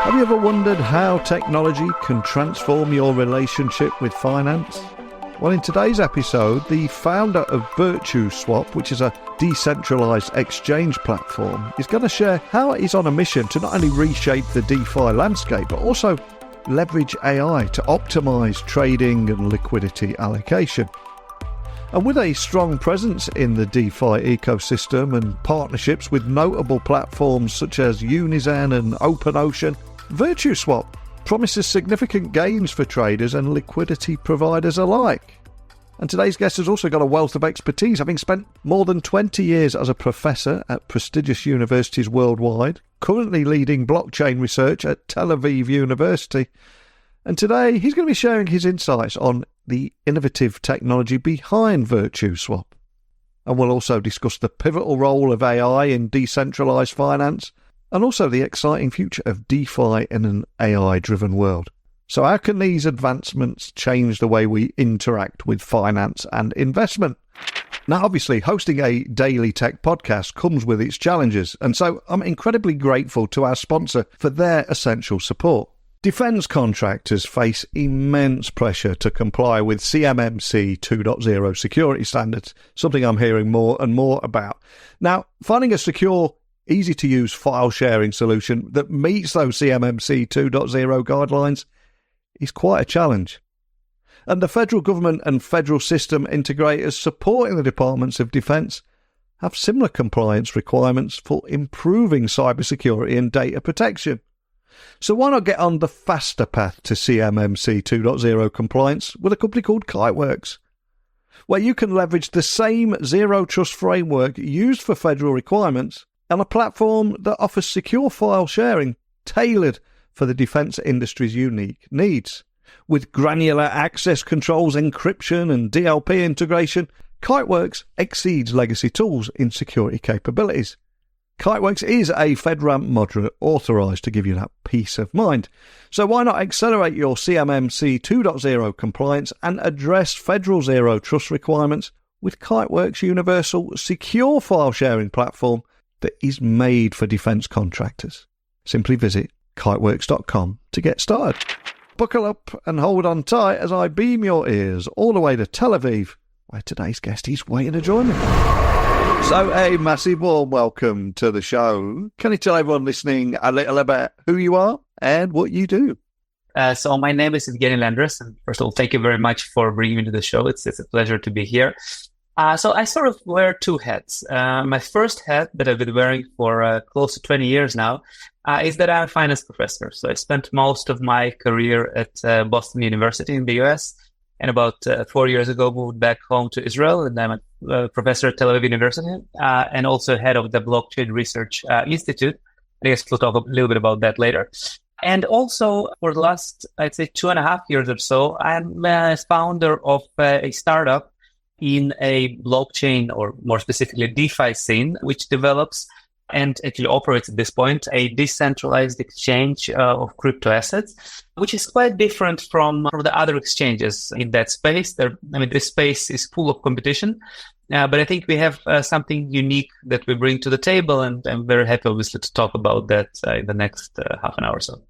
Have you ever wondered how technology can transform your relationship with finance? Well, in today's episode, the founder of VirtuSwap, which is a decentralized exchange platform, is going to share how he's on a mission to not only reshape the DeFi landscape, but also leverage AI to optimize trading and liquidity allocation. And with a strong presence in the DeFi ecosystem and partnerships with notable platforms such as Unizen and OpenOcean, VirtuSwap promises significant gains for traders and liquidity providers alike. And today's guest has also got a wealth of expertise, having spent more than 20 years as a professor at prestigious universities worldwide, currently leading blockchain research at Tel Aviv University. And today he's going to be sharing his insights on the innovative technology behind VirtuSwap. And we'll also discuss the pivotal role of AI in decentralized finance, and also the exciting future of DeFi in an AI-driven world. So how can these advancements change the way we interact with finance and investment? Now, obviously, hosting a daily tech podcast comes with its challenges, and so I'm incredibly grateful to our sponsor for their essential support. Defence contractors face immense pressure to comply with CMMC 2.0 security standards, something I'm hearing more and more about. Now, finding a secure, easy-to-use file-sharing solution that meets those CMMC 2.0 guidelines is quite a challenge. And the federal government and federal system integrators supporting the Departments of Defence have similar compliance requirements for improving cybersecurity and data protection. So why not get on the faster path to CMMC 2.0 compliance with a company called Kiteworks, where you can leverage the same zero-trust framework used for federal requirements on a platform that offers secure file sharing tailored for the defence industry's unique needs. With granular access controls, encryption and DLP integration, Kiteworks exceeds legacy tools in security capabilities. Kiteworks is a FedRAMP moderate authorised to give you that peace of mind. So why not accelerate your CMMC 2.0 compliance and address federal zero trust requirements with Kiteworks' universal secure file sharing platform that is made for defence contractors. Simply visit kiteworks.com to get started. Buckle up and hold on tight as I beam your ears all the way to Tel Aviv, where today's guest is waiting to join me. So a massive warm welcome to the show. Can you tell everyone listening a little about who you are and what you do? So my name is Evgeny Lyandres, and first of all, thank you very much for bringing me to the show. It's a pleasure to be here. So I sort of wear two hats. My first hat that I've been wearing for close to 20 years now is that I'm a finance professor. So I spent most of my career at Boston University in the US, and about 4 years ago moved back home to Israel, and I'm a professor at Tel Aviv University and also head of the Blockchain Research Institute. I guess we'll talk a little bit about that later. And also for the last, I'd say 2.5 years or so, I'm a founder of a startup in a blockchain, or more specifically DeFi scene, which develops and actually operates at this point a decentralized exchange of crypto assets, which is quite different from the other exchanges in that space. This space is full of competition, but I think we have something unique that we bring to the table, and I'm very happy, obviously, to talk about that in the next half an hour or so.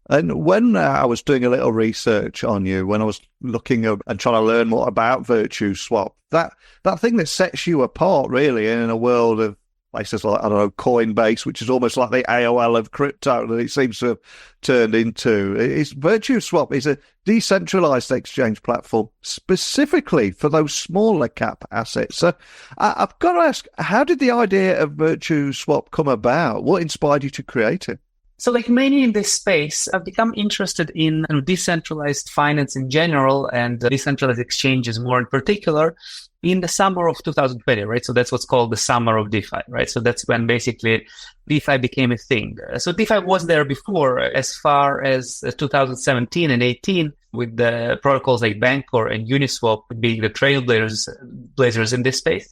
And when I was doing a little research on you, when I was looking and trying to learn more about VirtuSwap, that thing that sets you apart really in a world of places like, I don't know, Coinbase, which is almost like the AOL of crypto that it seems to have turned into, is VirtuSwap is a decentralized exchange platform specifically for those smaller cap assets. So I've got to ask, how did the idea of VirtuSwap come about? What inspired you to create it? So like many in this space, I've become interested in decentralized finance in general and decentralized exchanges more in particular in the summer of 2020, right? So that's what's called the summer of DeFi, right? So that's when basically DeFi became a thing. So DeFi was there before, as far as 2017 and 18, with the protocols like Bancor and Uniswap being the trailblazers in this space.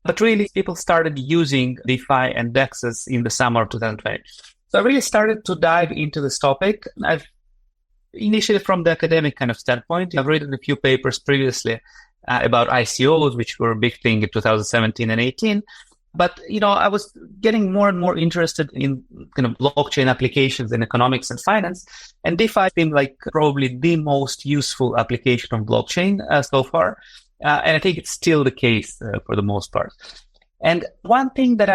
But really, people started using DeFi and DEXs in the summer of 2020. So I really started to dive into this topic. I've initially from the academic kind of standpoint, I've written a few papers previously about ICOs, which were a big thing in 2017 and 18. But, I was getting more and more interested in kind of blockchain applications in economics and finance. And DeFi seemed like probably the most useful application of blockchain so far. And I think it's still the case for the most part. And one thing that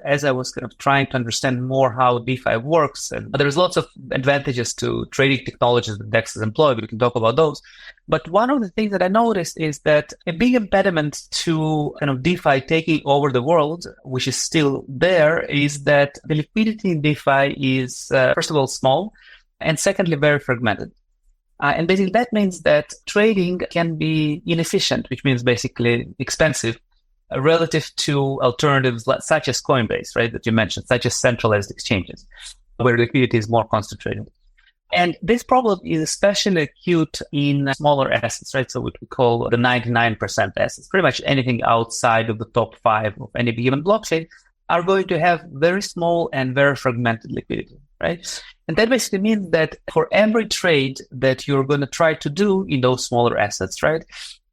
as I was kind of trying to understand more how DeFi works, and there's lots of advantages to trading technologies that DEXs employ, but we can talk about those. But one of the things that I noticed is that a big impediment to kind of DeFi taking over the world, which is still there, is that the liquidity in DeFi is, first of all, small, and secondly, very fragmented. And basically that means that trading can be inefficient, which means basically expensive, relative to alternatives such as Coinbase, right, that you mentioned, such as centralized exchanges, where liquidity is more concentrated. And this problem is especially acute in smaller assets, right? So what we call the 99% assets. Pretty much anything outside of the top 5 of any given blockchain are going to have very small and very fragmented liquidity, right? And that basically means that for every trade that you're going to try to do in those smaller assets, right,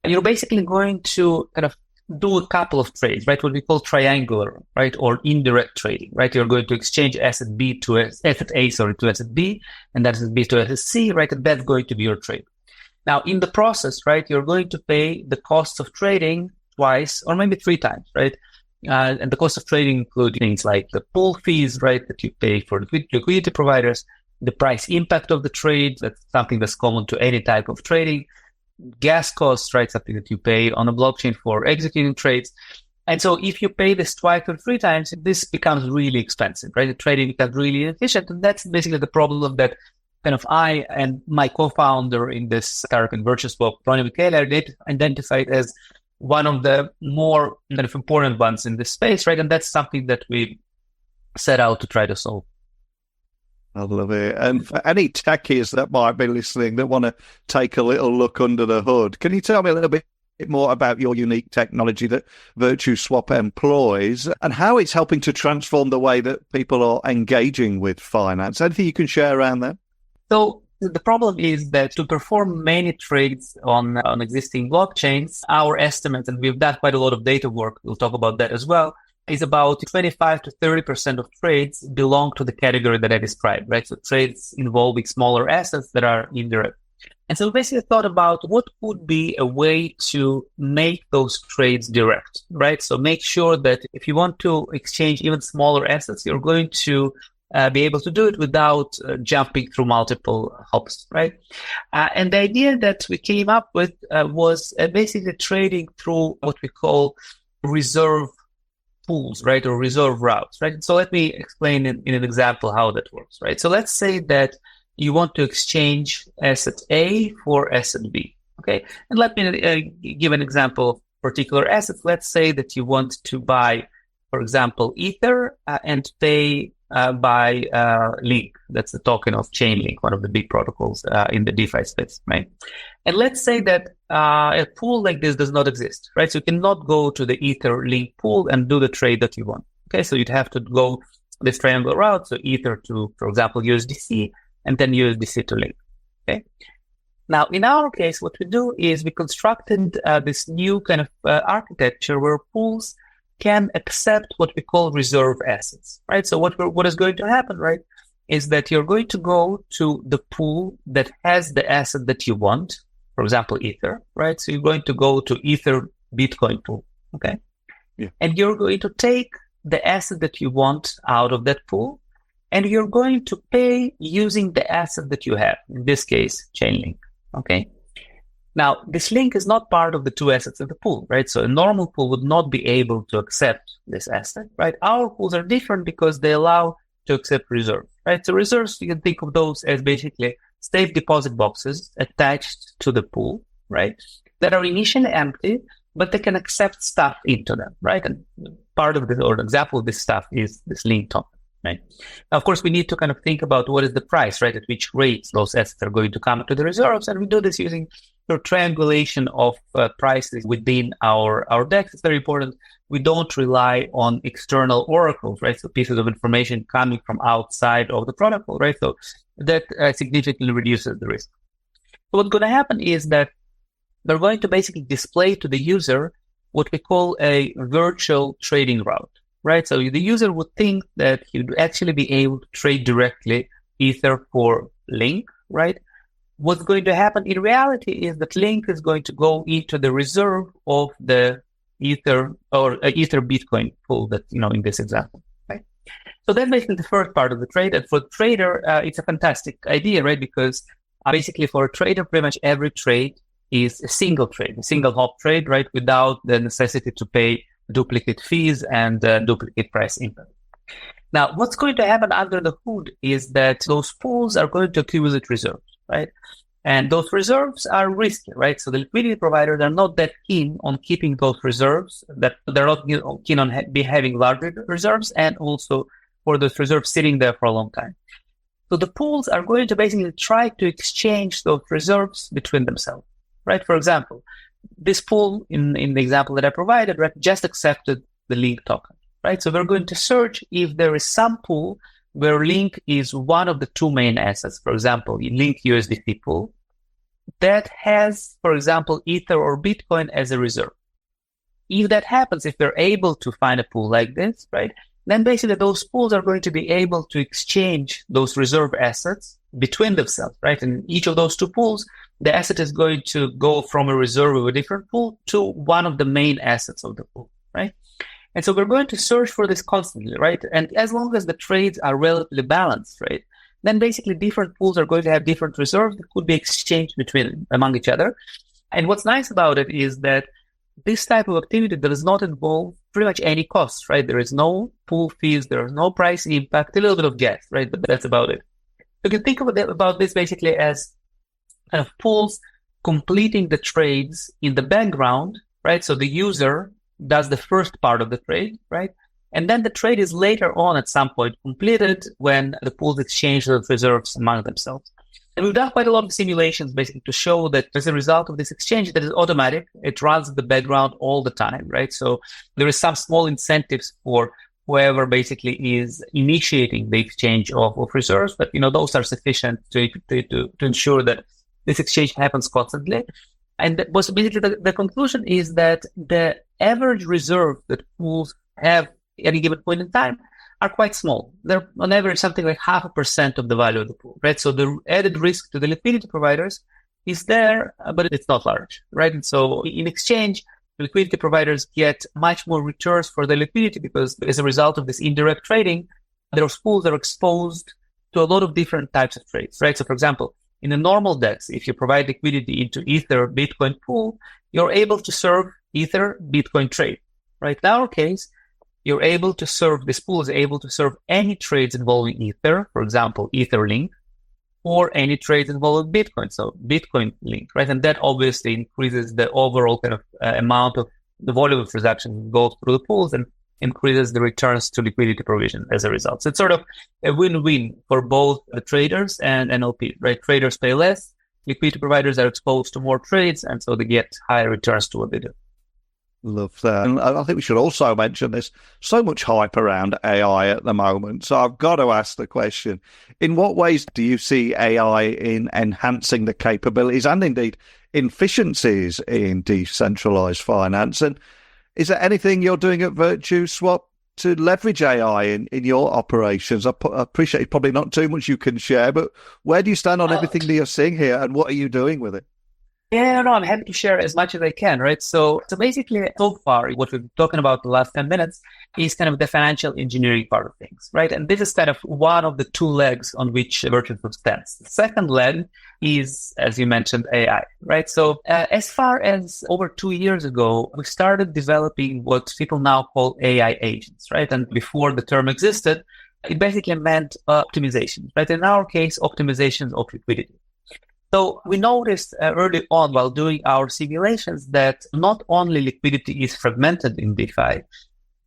you're basically going to kind of do a couple of trades, right? What we call triangular, right? Or indirect trading, right? You're going to exchange asset B to asset A, to asset B, and that is B to asset C, right? And that's going to be your trade. Now, in the process, right, you're going to pay the cost of trading twice or maybe 3 times, right? And the cost of trading include things like the pool fees, right, that you pay for liquidity providers, the price impact of the trade, that's something that's common to any type of trading, gas costs, right, something that you pay on a blockchain for executing trades. And so if you pay this twice or 3 times, this becomes really expensive, right? The trading becomes really inefficient. And that's basically the problem that kind of I and my co-founder in this startup in VirtuSwap, Ronnie Michaela, identified as one of the more kind of important ones in this space, right? And that's something that we set out to try to solve. I love it. And for any techies that might be listening that want to take a little look under the hood, can you tell me a little bit more about your unique technology that VirtuSwap employs and how it's helping to transform the way that people are engaging with finance? Anything you can share around that? So the problem is that to perform many trades on existing blockchains, our estimates, and we've done quite a lot of data work, we'll talk about that as well, is about 25 to 30% of trades belong to the category that I described, right? So trades involving smaller assets that are indirect. And so we basically thought about what could be a way to make those trades direct, right? So make sure that if you want to exchange even smaller assets, you're going to be able to do it without jumping through multiple hops, right? And the idea that we came up with was basically trading through what we call reserve pools, right, or reserve routes, right? So let me explain in an example how that works, right? So let's say that you want to exchange asset A for asset B, okay? And let me give an example of particular assets. Let's say that you want to buy, for example, Ether and pay by Link. That's the token of Chainlink, one of the big protocols in the DeFi space, right? And let's say that a pool like this does not exist, right? So you cannot go to the Ether Link pool and do the trade that you want. Okay, so you'd have to go this triangle route, so Ether to, for example, USDC, and then USDC to Link. Okay. Now, in our case, what we do is we constructed this new kind of architecture where pools can accept what we call reserve assets, right? So what is going to happen, right, is that you're going to go to the pool that has the asset that you want, for example, Ether, right? So you're going to go to Ether Bitcoin pool, okay? Yeah. And you're going to take the asset that you want out of that pool, and you're going to pay using the asset that you have, in this case, Chainlink, okay? Now, this link is not part of the 2 assets in the pool, right? So a normal pool would not be able to accept this asset, right? Our pools are different because they allow to accept reserves, right? So reserves, you can think of those as basically safe deposit boxes attached to the pool, right? That are initially empty, but they can accept stuff into them, right? And part of this, or an example of this stuff is this link token. Right. Now, of course, we need to kind of think about what is the price, right, at which rates those assets are going to come to the reserves. And we do this using the triangulation of prices within our DEX. It's very important. We don't rely on external oracles, right? So pieces of information coming from outside of the protocol, right? So that significantly reduces the risk. So what's going to happen is that they're going to basically display to the user what we call a virtual trading route. right? So the user would think that he'd actually be able to trade directly Ether for Link, right? What's going to happen in reality is that Link is going to go into the reserve of the Ether or Ether Bitcoin pool that, in this example, right? So that's basically the first part of the trade. And for the trader, it's a fantastic idea, right? Because basically for a trader, pretty much every trade is a single trade, a single hop trade, right? Without the necessity to pay duplicate fees and duplicate price impact. Now, what's going to happen under the hood is that those pools are going to accumulate reserves, right? And those reserves are risky, right? So the liquidity providers are not that keen on keeping those reserves, that they're not keen on having larger reserves, and also for those reserves sitting there for a long time. So the pools are going to basically try to exchange those reserves between themselves, right? For example, this pool in the example that I provided, right, just accepted the Link token, right? So we're going to search if there is some pool where Link is one of the two main assets, for example, Link USDT pool, that has, for example, Ether or Bitcoin as a reserve. If that happens, if they're able to find a pool like this, right, then basically those pools are going to be able to exchange those reserve assets between themselves, right? And each of those two pools, the asset is going to go from a reserve of a different pool to one of the main assets of the pool, right? And so we're going to search for this constantly, right? And as long as the trades are relatively balanced, right, then basically different pools are going to have different reserves that could be exchanged among each other. And what's nice about it is that this type of activity does not involve pretty much any costs, right? There is no pool fees, there is no price impact, a little bit of gas, right? But that's about it. You can think about this basically as kind of pools completing the trades in the background, right? So the user does the first part of the trade, right? And then the trade is later on at some point completed when the pools exchange those reserves among themselves. And we've done quite a lot of simulations basically to show that as a result of this exchange that is automatic, it runs in the background all the time, right? So there is some small incentives for whoever basically is initiating the exchange of reserves, but those are sufficient to ensure that this exchange happens constantly. And that was basically the conclusion is that the average reserve that pools have at any given point in time are quite small. They're on average something like 0.5% of the value of the pool, right? So the added risk to the liquidity providers is there, but it's not large, right? And so in exchange, liquidity providers get much more returns for the liquidity because as a result of this indirect trading, those pools are exposed to a lot of different types of trades, right? So for example, in a normal DEX, if you provide liquidity into Ether Bitcoin pool, you're able to serve Ether Bitcoin trade, right? In our case, you're able to serve, this pool is able to serve any trades involving Ether, for example, Ether Link, or any trades involving Bitcoin, so Bitcoin Link, right? And that obviously increases the overall kind of amount of the volume of transactions that goes through the pools and increases the returns to liquidity provision as a result. So it's sort of a win-win for both the traders and NLP, right? Traders pay less, liquidity providers are exposed to more trades, and so they get higher returns to what they do. Love that. And I think we should also mention there's so much hype around AI at the moment. So I've got to ask the question, in what ways do you see AI in enhancing the capabilities and indeed efficiencies in decentralized finance? And is there anything you're doing at VirtuSwap to leverage AI in your operations? I appreciate it's probably not too much you can share, but where do you stand on everything that you're seeing here and what are you doing with it? Yeah, no, I'm happy to share as much as I can, right? So basically, so far, what we've been talking about the last 10 minutes is kind of the financial engineering part of things, right? And this is kind of one of the two legs on which VirtuSwap stands. The second leg is, as you mentioned, AI, right? So as far as over 2 years ago, we started developing what people now call AI agents, right? And before the term existed, it basically meant optimization, right? In our case, optimizations of liquidity. So we noticed early on while doing our simulations that not only liquidity is fragmented in DeFi,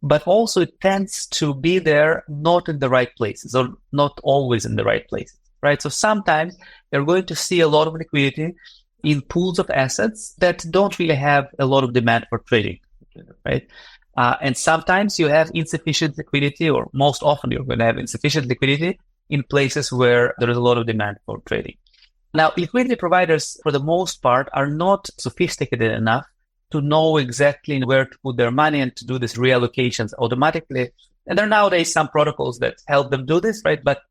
but also it tends to be there not in the right places or not always in the right places, right? So sometimes you're going to see a lot of liquidity in pools of assets that don't really have a lot of demand for trading, right? And sometimes you have insufficient liquidity, or most often you're going to have insufficient liquidity in places where there is a lot of demand for trading. Now, liquidity providers, for the most part, are not sophisticated enough to know exactly where to put their money and to do these reallocations automatically. And there are nowadays some protocols that help them do this, right? But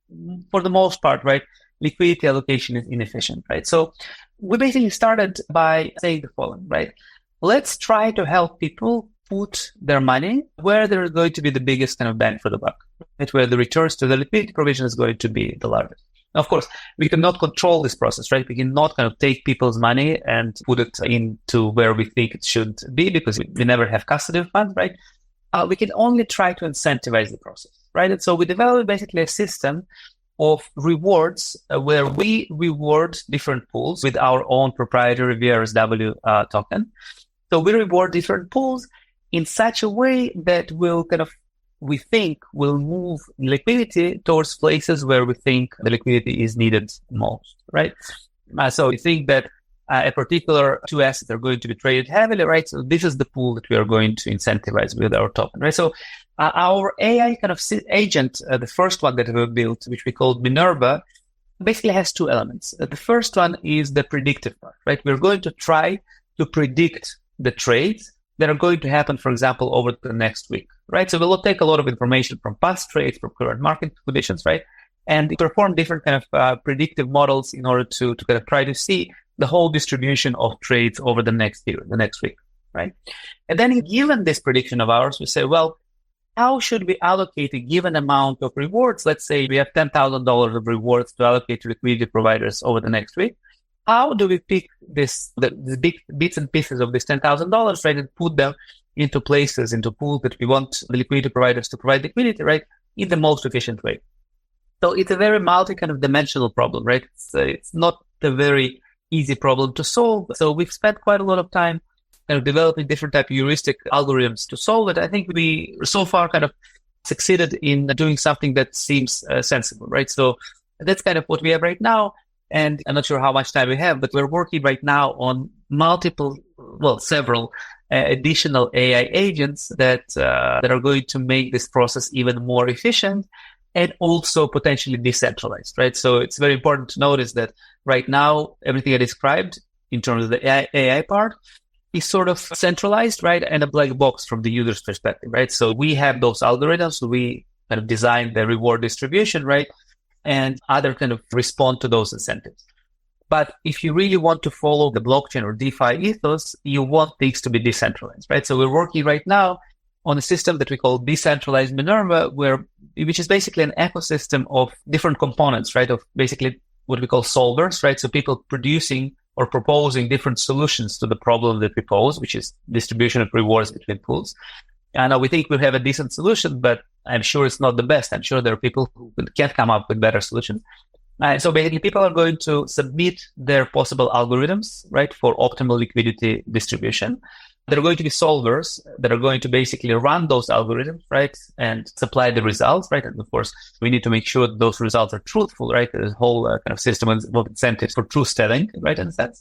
for the most part, right, liquidity allocation is inefficient, right? So we basically started by saying the following, right? Let's try to help people put their money where there's going to be the biggest kind of bang for the buck, right? Where the returns to the liquidity provision is going to be the largest. Now, of course, we cannot control this process, right? We cannot kind of take people's money and put it into where we think it should be because we never have custody of funds, right? We can only try to incentivize the process, right? And so we developed basically a system of rewards where we reward different pools with our own proprietary VRSW token. So we reward different pools in such a way that we think will move liquidity towards places where we think the liquidity is needed most, right? So we think that a particular two assets are going to be traded heavily, right? So this is the pool that we are going to incentivize with our token, right? So our AI kind of agent, the first one that we built, which we called Minerva, basically has two elements. The first one is the predictive part, right? We're going to try to predict the trades that are going to happen, for example, over the next week, right? So we'll take a lot of information from past trades, from current market conditions, right? And perform different kind of predictive models in order to kind of try to see the whole distribution of trades over the next year, the next week, right? And then given this prediction of ours, we say, well, how should we allocate a given amount of rewards? Let's say we have $10,000 of rewards to allocate to liquidity providers over the next week. How do we pick the big bits and pieces of this $10,000, right, and put them into places, into pools that we want the liquidity providers to provide liquidity, right, in the most efficient way? So it's a very multi-dimensional problem, right? It's not a very easy problem to solve. So we've spent quite a lot of time kind of developing different type of heuristic algorithms to solve it. I think we so far kind of succeeded in doing something that seems sensible, right? So that's kind of what we have right now. And I'm not sure how much time we have, but we're working right now on several additional AI agents that are going to make this process even more efficient and also potentially decentralized, right? So it's very important to notice that right now, everything I described in terms of the AI part is sort of centralized, right? And a black box from the user's perspective, right? So we have those algorithms. So we kind of design the reward distribution, right? And other kind of respond to those incentives. But if you really want to follow the blockchain or DeFi ethos, you want things to be decentralized, right? So we're working right now on a system that we call decentralized Minerva, which is basically an ecosystem of different components, right? Of basically what we call solvers, right? So people producing or proposing different solutions to the problem that we pose, which is distribution of rewards between pools. And we think we have a decent solution, but I'm sure it's not the best. I'm sure there are people who can't come up with better solutions. So basically, people are going to submit their possible algorithms, right, for optimal liquidity distribution. There are going to be solvers that are going to basically run those algorithms, right, and supply the results, right. And of course, we need to make sure that those results are truthful, right. There's a whole kind of system of incentives for truth telling, right, in a sense.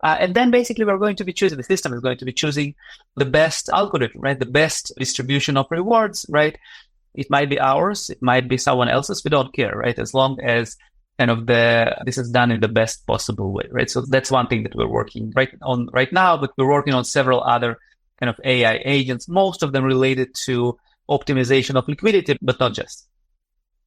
And then basically the system is going to be choosing the best algorithm, right? The best distribution of rewards, right? It might be ours, it might be someone else's, we don't care, right? As long as kind of this is done in the best possible way, right? So that's one thing that we're working on right now, but we're working on several other kind of AI agents, most of them related to optimization of liquidity, but not just.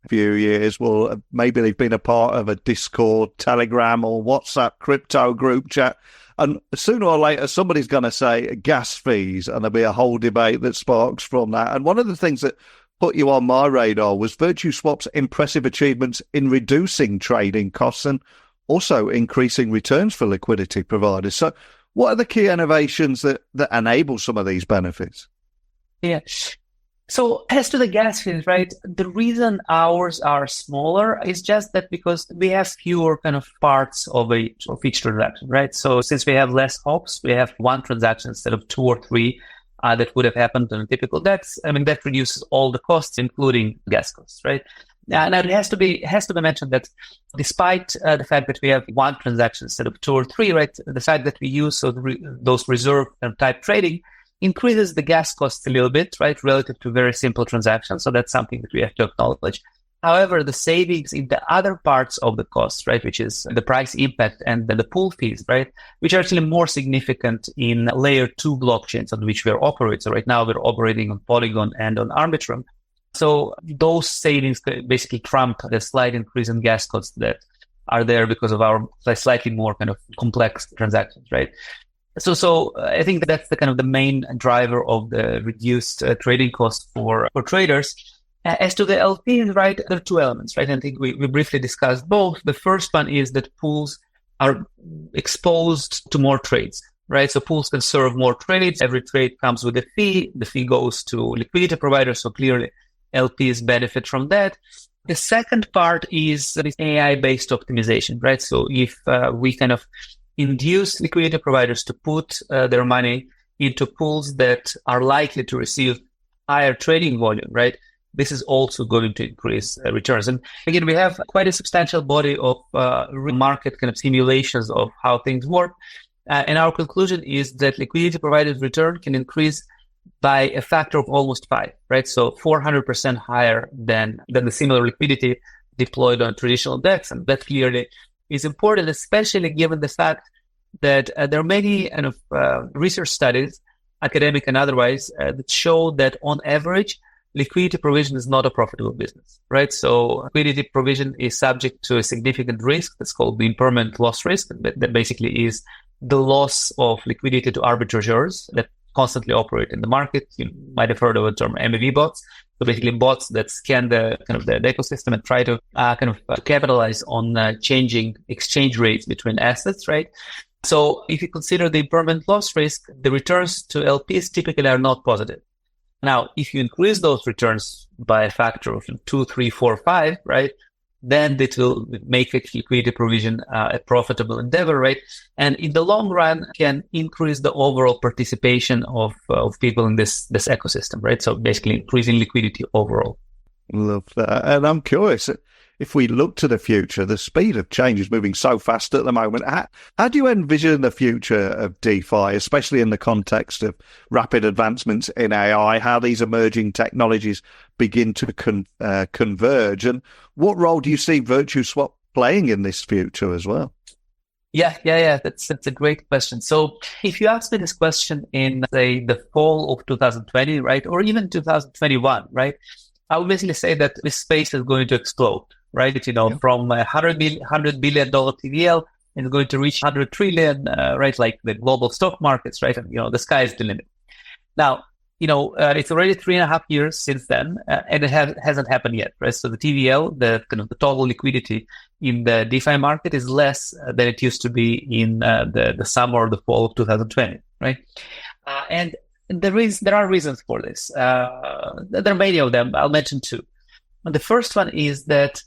Few years, well, maybe they've been a part of a Discord, Telegram, or WhatsApp crypto group chat, and sooner or later somebody's going to say gas fees, and there'll be a whole debate that sparks from that. And one of the things that put you on my radar was VirtuSwap's impressive achievements in reducing trading costs and also increasing returns for liquidity providers. So what are the key innovations that enable some of these benefits? Yeah. So as to the gas fees, right, the reason ours are smaller is just that because we have fewer kind of parts of each transaction, right? So since we have less hops, we have one transaction instead of two or three that would have happened on a typical DEX. I mean, that reduces all the costs, including gas costs, right? Now it has to be mentioned that despite the fact that we have one transaction instead of two or three, right, the fact that we use those reserve type trading increases the gas costs a little bit, right, relative to very simple transactions. So that's something that we have to acknowledge. However, the savings in the other parts of the cost, right, which is the price impact and the pool fees, right, which are actually more significant in layer 2 blockchains on which we are operating. So right now we're operating on Polygon and on Arbitrum. So those savings basically trump the slight increase in gas costs that are there because of our slightly more kind of complex transactions, right? So I think that's the kind of the main driver of the reduced trading costs for traders. As to the LPs, right, there are two elements, right? I think we briefly discussed both. The first one is that pools are exposed to more trades, right? So pools can serve more trades. Every trade comes with a fee. The fee goes to liquidity providers. So clearly LPs benefit from that. The second part is this AI-based optimization, right? So if we kind of induce liquidity providers to put their money into pools that are likely to receive higher trading volume, right? This is also going to increase returns. And again, we have quite a substantial body of market kind of simulations of how things work. And our conclusion is that liquidity providers' return can increase by a factor of almost 5, right? So 400% higher than the similar liquidity deployed on traditional DEX. And that clearly is important, especially given the fact that there are many kind of research studies, academic and otherwise, that show that on average, liquidity provision is not a profitable business, right? So liquidity provision is subject to a significant risk that's called the impermanent loss risk. That basically is the loss of liquidity to arbitrageurs that constantly operate in the market. You might have heard of the term MEV bots. So basically bots that scan the kind of the ecosystem and try to capitalize on changing exchange rates between assets, right? So if you consider the impermanent loss risk, the returns to LPs typically are not positive. Now, if you increase those returns by a factor of 2, 3, 4, 5, right, then it will make liquidity provision a profitable endeavor, right? And in the long run, can increase the overall participation of people in this ecosystem, right? So basically increasing liquidity overall. Love that. And I'm curious, if we look to the future, the speed of change is moving so fast at the moment. How do you envision the future of DeFi, especially in the context of rapid advancements in AI, how these emerging technologies begin to converge? And what role do you see VirtuSwap playing in this future as well? Yeah. That's a great question. So if you ask me this question in, say, the fall of 2020, right, or even 2021, right, I would basically say that this space is going to explode, right? From $100 billion TVL, it's going to reach 100 trillion, right? Like the global stock markets, right? And, the sky is the limit. Now, it's already 3.5 years since then, and it hasn't happened yet, right? So the TVL, the total liquidity in the DeFi market is less than it used to be in the summer or the fall of 2020, right? And there are reasons for this. There are many of them. I'll mention two. And the first one is that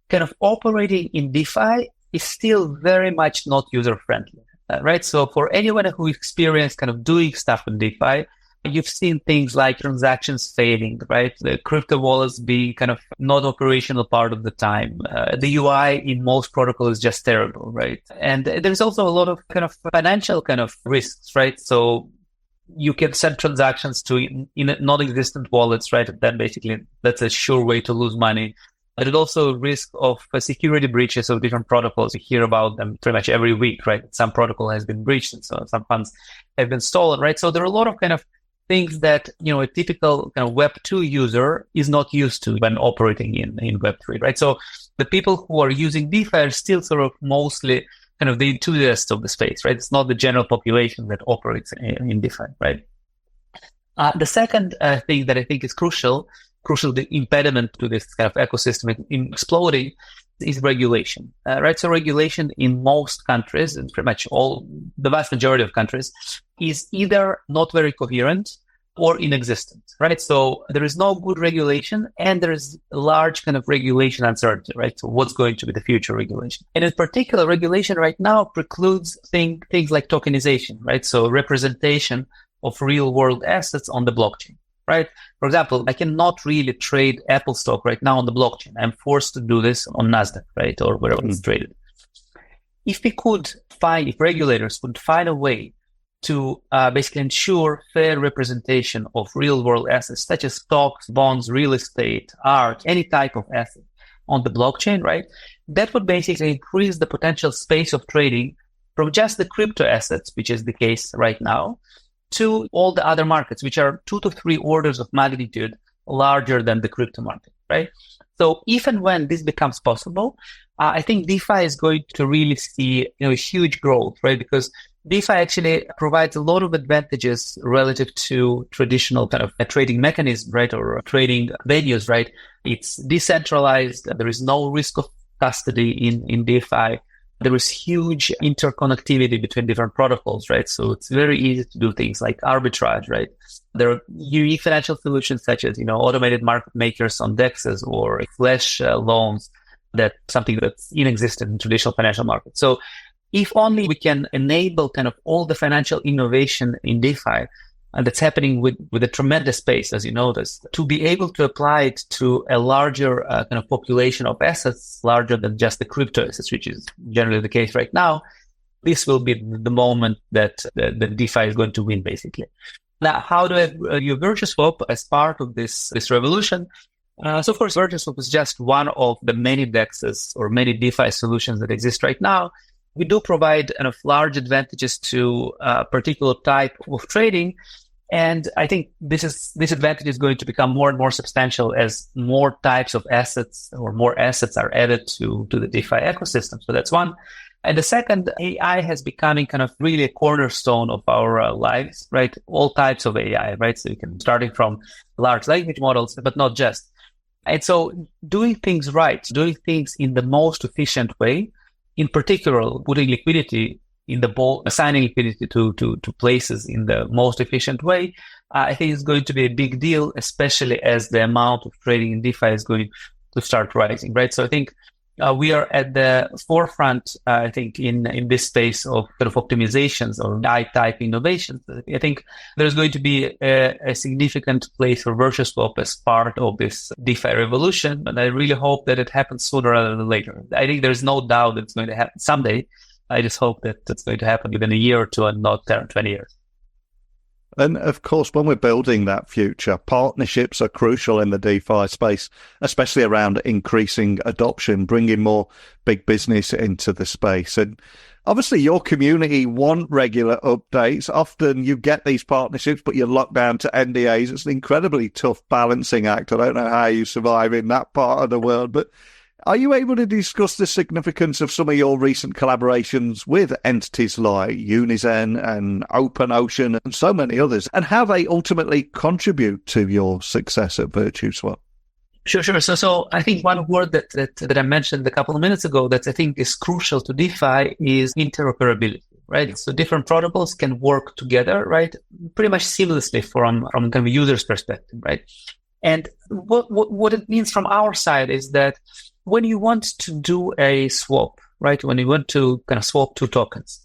kind of operating in DeFi is still very much not user-friendly, right? So for anyone who experienced kind of doing stuff in DeFi, you've seen things like transactions failing, right? The crypto wallets be kind of not operational part of the time. The UI in most protocols is just terrible, right? And there's also a lot of kind of financial kind of risks, right? So you can send transactions to in non-existent wallets, right? And then basically that's a sure way to lose money. But it also risk of security breaches of different protocols. You hear about them pretty much every week, right? Some protocol has been breached and so some funds have been stolen, right? So there are a lot of kind of things that, a typical kind of Web 2 user is not used to when operating in Web 3, right? So the people who are using DeFi are still sort of mostly kind of the enthusiasts of the space, right? It's not the general population that operates in DeFi, right? The second thing that I think is crucial, the impediment to this kind of ecosystem in exploding is regulation, right? So regulation in most countries, and pretty much the vast majority of countries, is either not very coherent or inexistent, right? So there is no good regulation and there is a large kind of regulation uncertainty, right? So what's going to be the future regulation? And in particular, regulation right now precludes things like tokenization, right? So representation of real world assets on the blockchain, right? For example, I cannot really trade Apple stock right now on the blockchain. I'm forced to do this on NASDAQ, right? Or wherever it's traded. If regulators could find a way to basically ensure fair representation of real world assets, such as stocks, bonds, real estate, art, any type of asset, on the blockchain, right? That would basically increase the potential space of trading from just the crypto assets, which is the case right now, to all the other markets, which are 2 to 3 orders of magnitude larger than the crypto market, right? So if and when this becomes possible, I think DeFi is going to really see, huge growth, right? Because DeFi actually provides a lot of advantages relative to traditional kind of a trading mechanism, right? Or trading venues, right? It's decentralized. There is no risk of custody in DeFi. There is huge interconnectivity between different protocols, right? So it's very easy to do things like arbitrage, right? There are unique financial solutions such as, automated market makers on DEXs or flash loans, that's something that's inexistent in traditional financial markets. So if only we can enable kind of all the financial innovation in DeFi that's happening with a tremendous pace, as you noticed, to be able to apply it to a larger kind of population of assets, larger than just the crypto assets, which is generally the case right now, this will be the moment that the DeFi is going to win, basically. Now, how do I view VirtuSwap as part of this revolution? So of course, VirtuSwap is just one of the many DEXs or many DeFi solutions that exist right now. We do provide enough large advantages to a particular type of trading. And I think this advantage is going to become more and more substantial as more types of assets or more assets are added to the DeFi ecosystem. So that's one. And the second, AI has becoming kind of really a cornerstone of our lives, right? All types of AI, right? So you can starting from large language models, but not just. And so doing things right, doing things in the most efficient way, in particular, putting liquidity in the ball, assigning liquidity to places in the most efficient way, I think is going to be a big deal, especially as the amount of trading in DeFi is going to start rising, right? So I think we are at the forefront, I think, in this space of sort of optimizations or AI-type innovations. I think there's going to be a significant place for VirtuSwap as part of this DeFi revolution, and I really hope that it happens sooner rather than later. I think there's no doubt that it's going to happen someday. I just hope that it's going to happen within a year or two and not 10 or 20 years. And of course, when we're building that future, partnerships are crucial in the DeFi space, especially around increasing adoption, bringing more big business into the space. And obviously, your community want regular updates. Often you get these partnerships, but you're locked down to NDAs. It's an incredibly tough balancing act. I don't know how you survive in that part of the world, but are you able to discuss the significance of some of your recent collaborations with entities like Unizen and OpenOcean and so many others, and how they ultimately contribute to your success at VirtuSwap? Sure. So I think one word that I mentioned a couple of minutes ago that I think is crucial to DeFi is interoperability, right? So different protocols can work together, right? Pretty much seamlessly from kind of a user's perspective, right? And what it means from our side is that when you want to do a swap, right? When you want to kind of swap two tokens,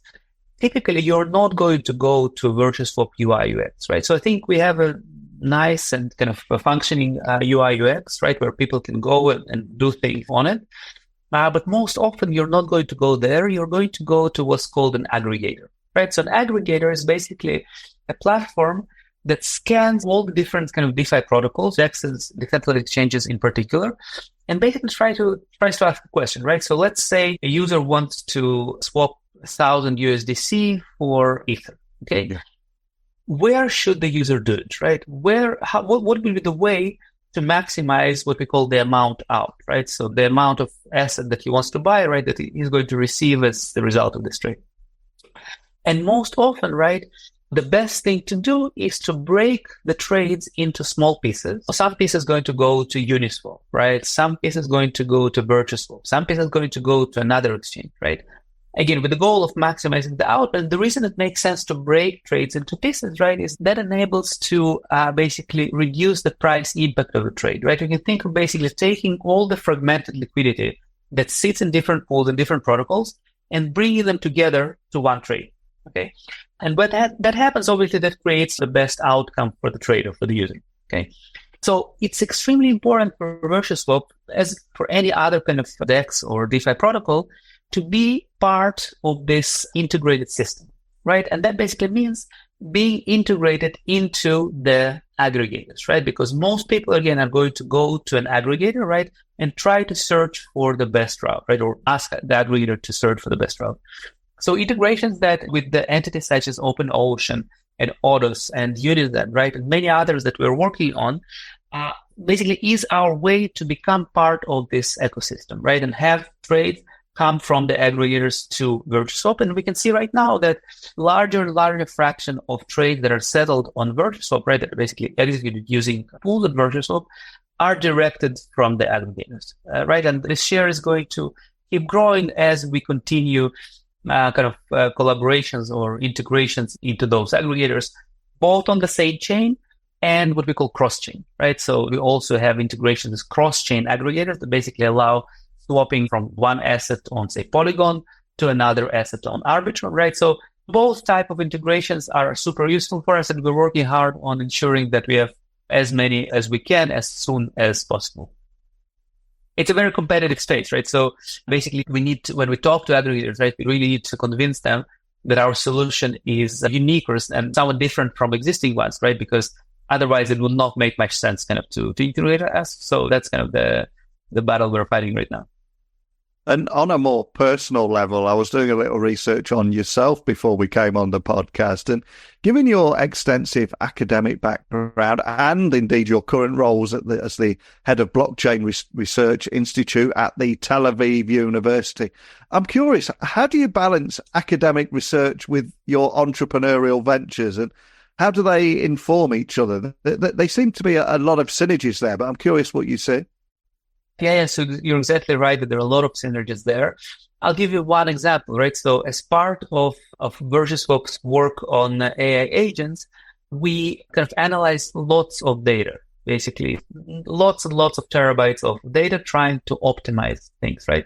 typically you're not going to go to VirtuSwap UI UX, right? So I think we have a nice and kind of a functioning UI UX, right? Where people can go and do things on it. But most often you're not going to go there. You're going to go to what's called an aggregator, right? So an aggregator is basically a platform that scans all the different kind of DeFi protocols, DEXs, decentralized exchanges in particular, and basically tries to ask a question, right? So let's say a user wants to swap 1,000 USDC for Ether, okay? Yeah. Where should the user do it, right? What would be the way to maximize what we call the amount out, right? So the amount of asset that he wants to buy, right, that he's going to receive as the result of this trade. And most often, right, the best thing to do is to break the trades into small pieces. Some pieces going to go to Uniswap, right? Some pieces going to go to VirtuSwap. Some pieces going to go to another exchange, right? Again, with the goal of maximizing the output. The reason it makes sense to break trades into pieces, right, is that enables to basically reduce the price impact of the trade, right? You can think of basically taking all the fragmented liquidity that sits in different pools and different protocols and bringing them together to one trade, okay? And when that happens, obviously that creates the best outcome for the trader, for the user, okay? So it's extremely important for VirtuSwap, as for any other kind of DEX or DeFi protocol, to be part of this integrated system, right? And that basically means being integrated into the aggregators, right? Because most people, again, are going to go to an aggregator, right? And try to search for the best route, right? Or ask the aggregator to search for the best route. So integrations that with the entities such as OpenOcean and Odos and Unisat, right? And many others that we're working on, basically is our way to become part of this ecosystem, right? And have trades come from the aggregators to VirtuSwap. And we can see right now that larger and larger fraction of trades that are settled on VirtuSwap, right, that are basically executed using pools at VirtuSwap, are directed from the aggregators, right? And this share is going to keep growing as we continue collaborations or integrations into those aggregators, both on the same chain and what we call cross-chain, right? So we also have integrations cross-chain aggregators that basically allow swapping from one asset on, say, Polygon to another asset on Arbitrum, right? So both type of integrations are super useful for us, and we're working hard on ensuring that we have as many as we can as soon as possible. It's a very competitive space, right? So basically we need to, when we talk to aggregators, right, we really need to convince them that our solution is unique and somewhat different from existing ones, right? Because otherwise it will not make much sense to integrate us. So that's the battle we're fighting right now. And on a more personal level, I was doing a little research on yourself before we came on the podcast. And given your extensive academic background and indeed your current roles as the head of Blockchain Research Institute at the Tel Aviv University, I'm curious, how do you balance academic research with your entrepreneurial ventures, and how do they inform each other? They seem to be a lot of synergies there, but I'm curious what you see. Yeah, so you're exactly right that there are a lot of synergies there. I'll give you one example, right? So as part of VirtuSwap's work on AI agents, we analyze lots of data, basically lots and lots of terabytes of data trying to optimize things, right?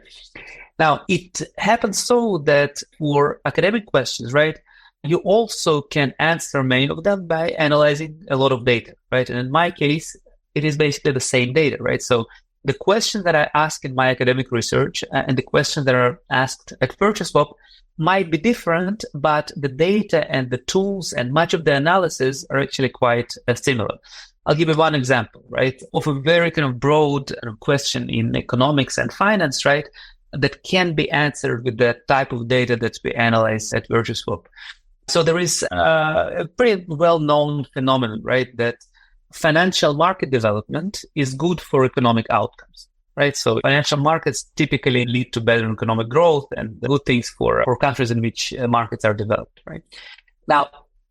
Now, it happens so that for academic questions, right, you also can answer many of them by analyzing a lot of data, right? And in my case, it is basically the same data, right? So the questions that I ask in my academic research and the questions that are asked at VirtuSwap might be different, but the data and the tools and much of the analysis are actually quite similar. I'll give you one example, right, of a very broad question in economics and finance, right, that can be answered with the type of data that we analyze at VirtuSwap. So there is a pretty well-known phenomenon, right, that financial market development is good for economic outcomes, right? So financial markets typically lead to better economic growth and good things for countries in which markets are developed, right? Now,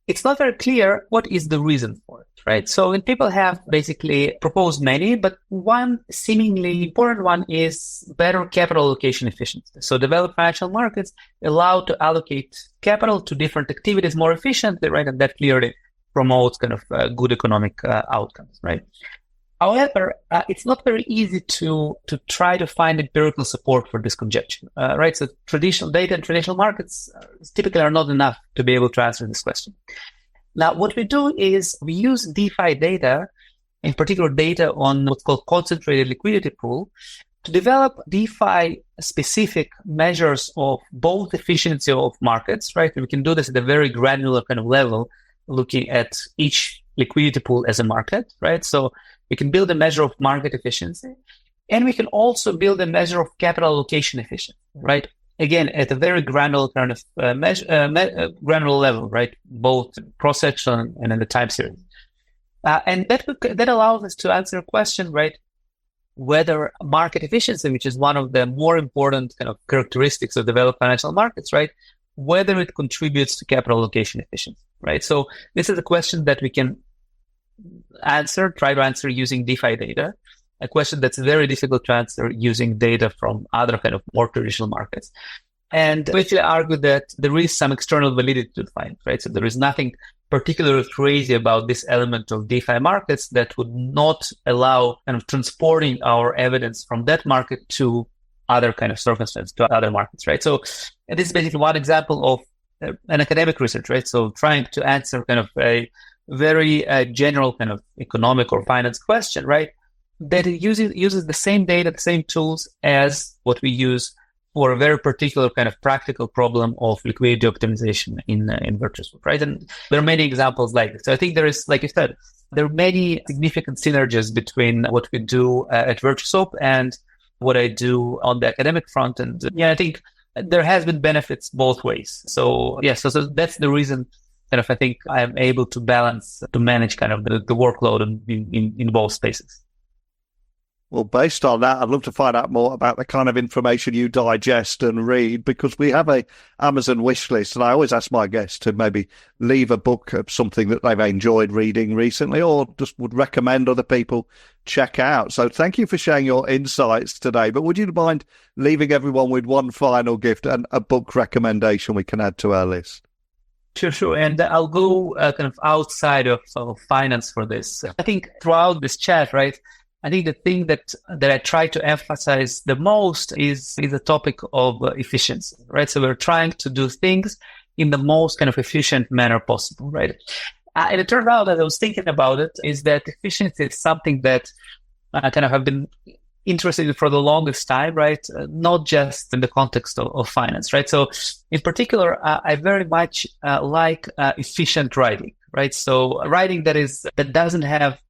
it's not very clear what is the reason for it, right? So when people have basically proposed many, but one seemingly important one is better capital allocation efficiency. So developed financial markets allow to allocate capital to different activities more efficiently, right? And that clearly promotes good economic outcomes, right? However, it's not very easy to try to find empirical support for this conjecture, right? So traditional data and traditional markets typically are not enough to be able to answer this question. Now, what we do is we use DeFi data, in particular data on what's called concentrated liquidity pool, to develop DeFi-specific measures of both efficiency of markets, right? And we can do this at a very granular level, looking at each liquidity pool as a market, right? So we can build a measure of market efficiency, and we can also build a measure of capital allocation efficiency, right? Again, at a very granular granular level, right? Both cross-section and in the time series. And that allows us to answer a question, right? Whether market efficiency, which is one of the more important characteristics of developed financial markets, right? Whether it contributes to capital allocation efficiency, right? So this is a question that we can try to answer using DeFi data, a question that's very difficult to answer using data from other more traditional markets. And we actually argue that there is some external validity to find, right? So there is nothing particularly crazy about this element of DeFi markets that would not allow transporting our evidence from that market to other circumstances, to other markets, right? So this is basically one example of an academic research, right? So trying to answer a very general economic or finance question, right? That it uses the same data, the same tools as what we use for a very particular practical problem of liquidity optimization in VirtuSwap, right? And there are many examples like this. So I think there is, like you said, there are many significant synergies between what we do at VirtuSwap and what I do on the academic front. And I think there has been benefits both ways. So so that's the reason kind of I think I'm able to manage kind of the workload in both spaces. Well, based on that, I'd love to find out more about the kind of information you digest and read, because we have a Amazon wish list, and I always ask my guests to maybe leave a book of something that they've enjoyed reading recently or just would recommend other people check out. So thank you for sharing your insights today. But would you mind leaving everyone with one final gift and a book recommendation we can add to our list? Sure. And I'll go kind of outside of finance for this. I think throughout this chat, right, I think the thing that I try to emphasize the most is the topic of efficiency, right? So we're trying to do things in the most kind of efficient manner possible, right? And it turned out that I was thinking about it is that efficiency is something that I kind of have been interested in for the longest time, right? Not just in the context of finance, right? So in particular, I very much like efficient writing, right? So writing that doesn't have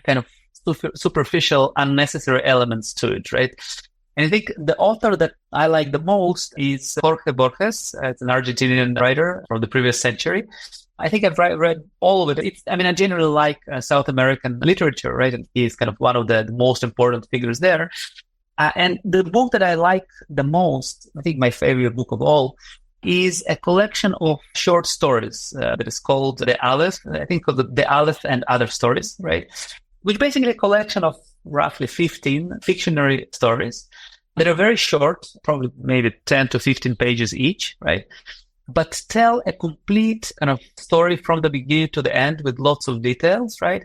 kind of superficial, unnecessary elements to it, right? And I think the author that I like the most is Jorge Borges. It's an Argentinian writer from the previous century. I think I've read all of it. I generally like South American literature, right? And he's kind of one of the most important figures there. And the book that I like the most, I think my favorite book of all, is a collection of short stories that is called The Aleph. I think called The Aleph and Other Stories, right? Which basically a collection of roughly 15 fictionary stories that are very short, probably maybe 10 to 15 pages each, right? But tell a complete kind of story from the beginning to the end with lots of details, right?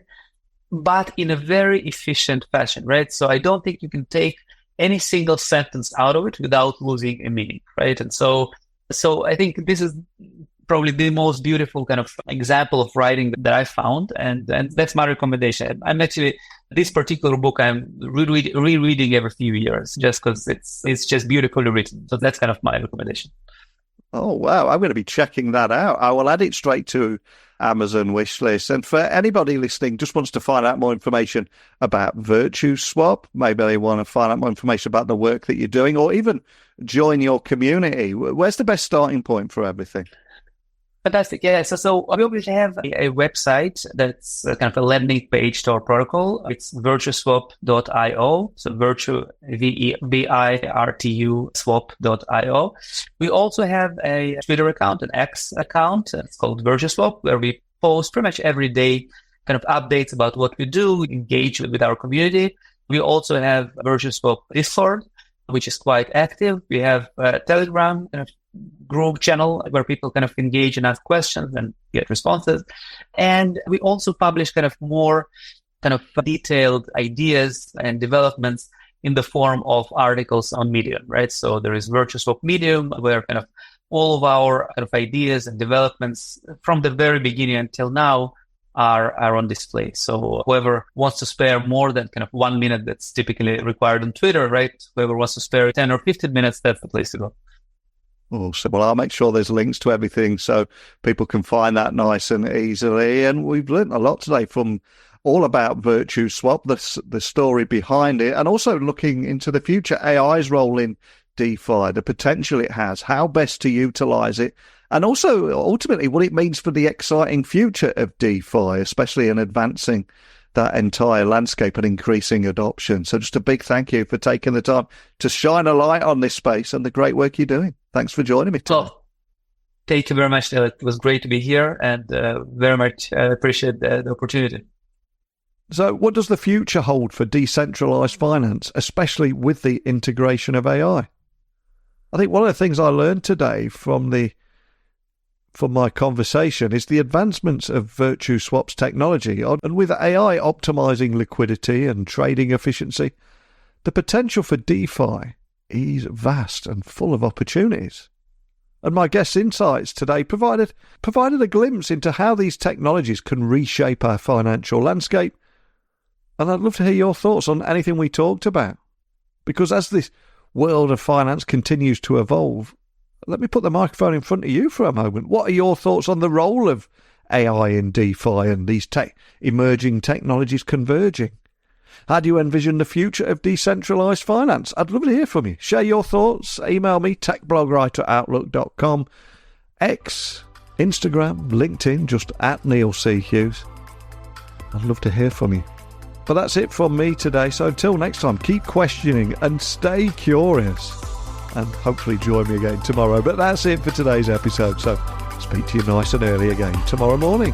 But in a very efficient fashion, right? So I don't think you can take any single sentence out of it without losing a meaning, right? And so I think this is probably the most beautiful kind of example of writing that I found. And that's my recommendation. I'm actually, this particular book, I'm rereading every few years just because it's just beautifully written. So that's kind of my recommendation. Oh, wow. I'm going to be checking that out. I will add it straight to Amazon wishlist. And for anybody listening, just wants to find out more information about VirtuSwap, maybe they want to find out more information about the work that you're doing, or even join your community. Where's the best starting point for everything? Fantastic. Yeah. So we obviously have a website that's kind of a landing page to our protocol. It's virtuswap.io. So virtu swap.io. We also have a Twitter account, an X account. It's called VirtuSwap, where we post pretty much every day kind of updates about what we do, engage with our community. We also have VirtuSwap Discord, which is quite active. We have a Telegram kind of group channel where people kind of engage and ask questions and get responses. And we also publish kind of more kind of detailed ideas and developments in the form of articles on Medium, right? So there is VirtuSwap Medium, where kind of all of our kind of ideas and developments from the very beginning until now are on display. So whoever wants to spare more than kind of 1 minute that's typically required on Twitter, right? Whoever wants to spare 10 or 15 minutes, that's the place to go. Awesome. Well, I'll make sure there's links to everything so people can find that nice and easily. And we've learned a lot today from all about VirtuSwap, the story behind it, and also looking into the future, AI's role in DeFi, the potential it has, how best to utilize it, and also ultimately what it means for the exciting future of DeFi, especially in advancing that entire landscape and increasing adoption. So just a big thank you for taking the time to shine a light on this space and the great work you're doing. Thanks for joining me today. Well, thank you very much. It was great to be here, and very much appreciate the opportunity. So what does the future hold for decentralized finance, especially with the integration of AI? I think one of the things I learned today from my conversation is the advancements of VirtuSwap's technology, and with AI optimizing liquidity and trading efficiency, the potential for DeFi is vast and full of opportunities. And my guest's insights today provided a glimpse into how these technologies can reshape our financial landscape. And I'd love to hear your thoughts on anything we talked about. Because as this world of finance continues to evolve, let me put the microphone in front of you for a moment. What are your thoughts on the role of AI and DeFi and these emerging technologies converging? How do you envision the future of decentralized finance? I'd love to hear from you. Share your thoughts. Email me, techblogwriter@outlook.com. X, Instagram, LinkedIn, just @NeilC.Hughes. I'd love to hear from you. But that's it from me today. So until next time, keep questioning and stay curious. And hopefully join me again tomorrow. But that's it for today's episode. So speak to you nice and early again tomorrow morning.